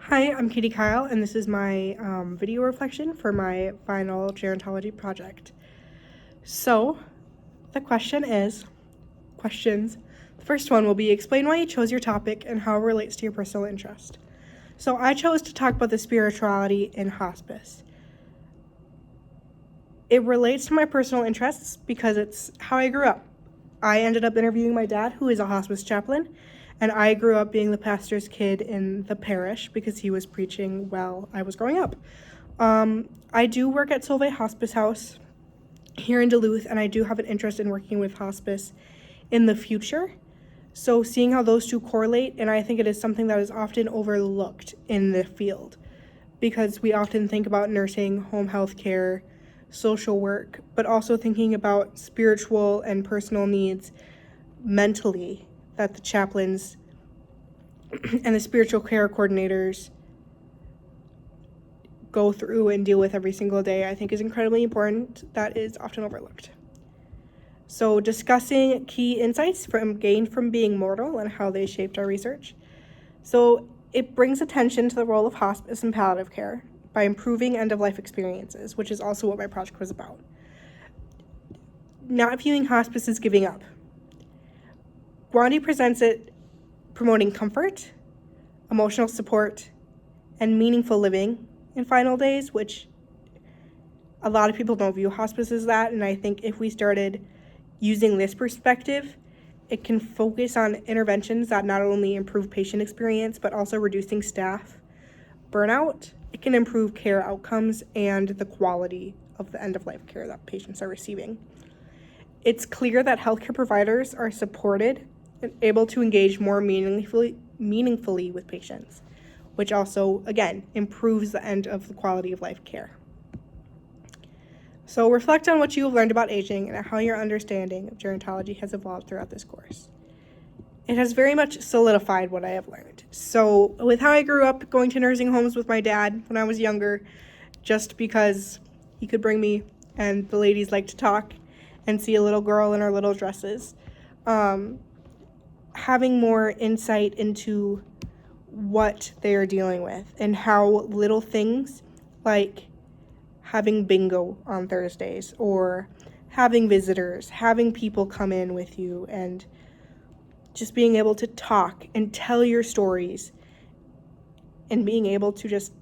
Hi, I'm Katie Kyle, and this is my video reflection for my final gerontology project. So, the questions. The first one will be, explain why you chose your topic and how it relates to your personal interest. So, I chose to talk about the spirituality in hospice. It relates to my personal interests because it's how I grew up. I ended up interviewing my dad, who is a hospice chaplain, and I grew up being the pastor's kid in the parish because he was preaching while I was growing up. I do work at Solvay Hospice House here in Duluth, and I do have an interest in working with hospice in the future. So seeing how those two correlate, and I think it is something that is often overlooked in the field because we often think about nursing, home health care, social work, but also thinking about spiritual and personal needs mentally that the chaplains and the spiritual care coordinators go through and deal with every single day, I think is incredibly important. That is often overlooked. So discussing key insights gained from being mortal and how they shaped our research. So it brings attention to the role of hospice and palliative care by improving end-of-life experiences, which is also what my project was about. Not viewing hospice as giving up. Guandi presents it promoting comfort, emotional support, and meaningful living in final days, which a lot of people don't view hospice as that, and I think if we started using this perspective, it can focus on interventions that not only improve patient experience, but also reducing staff burnout. It can improve care outcomes and the quality of the end-of-life care that patients are receiving. It's clear that healthcare providers are supported and able to engage more meaningfully with patients, which also, again, improves the end of the quality of life care. So reflect on what you have learned about aging and how your understanding of gerontology has evolved throughout this course. It has very much solidified what I have learned. So with how I grew up going to nursing homes with my dad when I was younger, just because he could bring me and the ladies like to talk and see a little girl in her little dresses, having more insight into what they are dealing with and how little things like having bingo on Thursdays or having visitors, having people come in with you, and just being able to talk and tell your stories and being able to just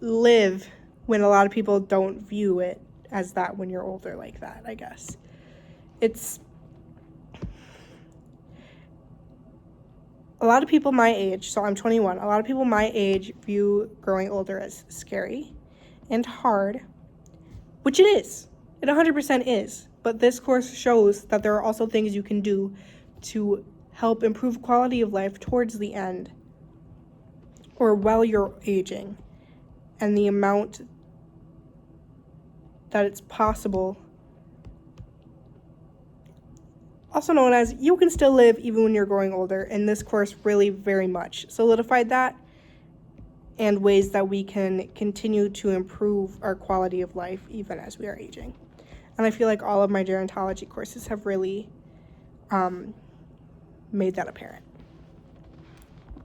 live when a lot of people don't view it as that when you're older like that, I guess. It's a lot of people my age, so I'm 21, a lot of people my age view growing older as scary and hard, which it is. It 100% is. But this course shows that there are also things you can do to help improve quality of life towards the end or while you're aging, and the amount that it's possible, also known as you can still live even when you're growing older, and this course really very much solidified that, and ways that we can continue to improve our quality of life even as we are aging. And I feel like all of my gerontology courses have really made that apparent.